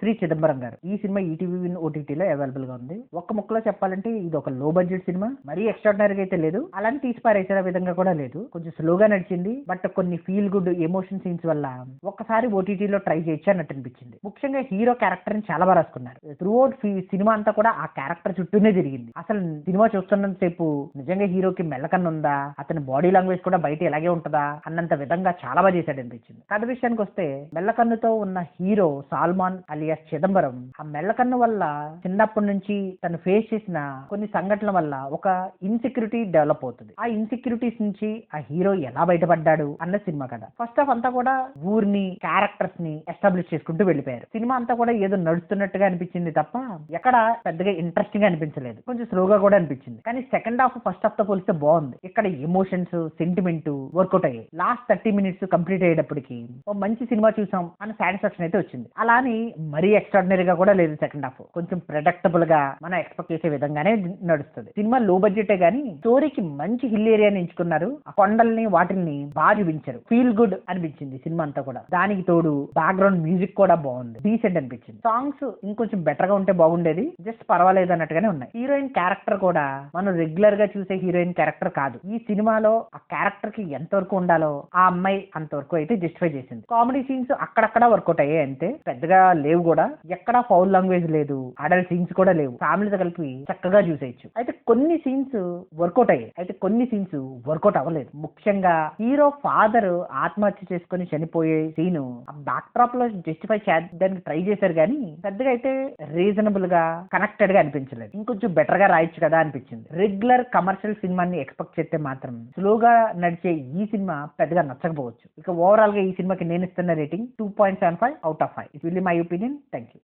శ్రీ చిదంబరం గారు. ఈ cinema ETV ఓటీటీలో అవైలబుల్ గా ఉంది. ఒక్క ముక్కలో చెప్పాలంటే ఇది ఒక లో బడ్జెట్ సినిమా. మరీ ఎక్స్ట్రాడినరీగా అయితే లేదు, అలానే తీసి పారేసిన విధంగా కూడా లేదు. కొంచెం స్లోగా నడిచింది, బట్ కొన్ని ఫీల్ గుడ్ ఎమోషన్ సీన్స్ వల్ల ఒక్కసారి ఓటీటీలో ట్రై చేయొచ్చు అన్నట్టు అనిపించింది. ముఖ్యంగా హీరో క్యారెక్టర్ ని చాలా బాగా రాసుకున్నారు. త్రూ అవుట్ సినిమా అంతా కూడా ఆ క్యారెక్టర్ చుట్టూనే తిరిగింది. అసలు సినిమా చూస్తున్నంత సేపు నిజంగా హీరోకి మెల్లకన్ను ఉందా, అతని బాడీ లాంగ్వేజ్ కూడా బయట ఇలాగే ఉంటదా అన్నంత విధంగా చాలా బాగా చేశాడు అనిపించింది. కథ విషయానికి వస్తే, మెల్లకన్నుతో ఉన్న హీరో సాల్మాన్ అలియాస్ చిదంబరం ఆ మెల్లకన్ను వల్ల చిన్నప్పటి నుంచి తను ఫేస్ చేసిన కొన్ని సంఘటనల వల్ల ఒక ఇన్సెక్యూరిటీ డెవలప్ అవుతుంది. ఆ ఇన్సెక్యూరిటీస్ నుంచి ఆ హీరో ఎలా బయటపడ్డాడు అన్న సినిమా కథ. ఫస్ట్ హాఫ్ అంతా కూడా ఊరిని, క్యారెక్టర్స్ ని ఎస్టాబ్లిష్ చేసుకుంటూ వెళ్ళిపోయారు. సినిమా అంతా కూడా ఏదో నడుస్తున్నట్టుగా అనిపించింది తప్ప ఎక్కడ పెద్దగా ఇంట్రెస్టింగ్ గా అనిపించలేదు. కొంచెం స్లోగా కూడా అనిపించింది. కానీ సెకండ్ హాఫ్ ఫస్ట్ హాఫ్ తో పోలిస్తే బాగుంది. ఇక్కడ ఎమోషన్స్, సెంటిమెంట్ వర్కౌట్ అయ్యాయి. లాస్ట్ 30 minutes కంప్లీట్ అయ్యేటప్పటికి ఓ మంచి సినిమా చూసాం అన్న సాటిస్ఫాక్షన్ అయితే వచ్చింది. అలా అని మరీ ఎక్స్ట్రాడినరీగా కూడా లేదు. సెకండ్ హాఫ్ కొంచెం ప్రెడిక్టబుల్ గా మనం ఎక్స్పెక్ట్ చేసే విధంగానే నడుస్తుంది. సినిమా లో బడ్జెటే గానీ స్టోరీకి మంచి హిల్ ఏరియాని ఎంచుకున్నారు. ఆ కొండల్ని వాటిల్ని బాగా చూపించారు. ఫీల్ గుడ్ అనిపించింది సినిమా అంతా కూడా. దానికి తోడు బ్యాక్గ్రౌండ్ మ్యూజిక్ కూడా బాగుంది, డీసెంట్ అనిపించింది. సాంగ్స్ ఇంకొంచెం బెటర్ గా ఉంటే బాగుండేది, జస్ట్ పర్వాలేదు అన్నట్టుగానే ఉన్నాయి. హీరోయిన్ క్యారెక్టర్ కూడా మనం రెగ్యులర్ గా చూసే హీరోయిన్ క్యారెక్టర్ కాదు. ఈ సినిమాలో ఆ క్యారెక్టర్ కి ఎంతవరకు ఉండాలో ఆ అమ్మాయి అంతవరకు అయితే జస్టిఫై చేసింది. కామెడీ సీన్స్ అక్కడక్కడ వర్కౌట్ అయ్యాయి అంతే, పెద్దగా లేవు కూడా. ఎక్కడా ఫౌల్ లాంగ్వేజ్ లేదు, అడల్ట్ సీన్స్ కూడా లేవు. ఫ్యామిలీతో కలిపి చక్కగా చూసేయచ్చు. అయితే కొన్ని సీన్స్ వర్కౌట్ అయ్యాయి, అయితే కొన్ని సీన్స్ వర్కౌట్ అవ్వలేదు. ముఖ్యంగా హీరో ఫాదర్ ఆత్మహత్య చేసుకుని చనిపోయే సీను ఆ బ్యాక్ డ్రాప్ లో జస్టిఫై చేయడానికి ట్రై చేశారు, కానీ పెద్దగా అయితే రీజనబుల్ గా కనెక్టెడ్ గా అనిపించలేదు. ఇంకొంచెం బెటర్ గా రాయొచ్చు కదా అనిపించింది. రెగ్యులర్ కమర్షియల్ సినిమాని ఎక్స్పెక్ట్ చేస్తే మాత్రం స్లోగా నడిచే ఈ సినిమా పెద్దగా నచ్చకపోవచ్చు. ఇక ఓవరాల్ గా ఈ సినిమాకి నేను ఇస్తున్న rating 2.75 out of 5. It will be my opinion. Thank you.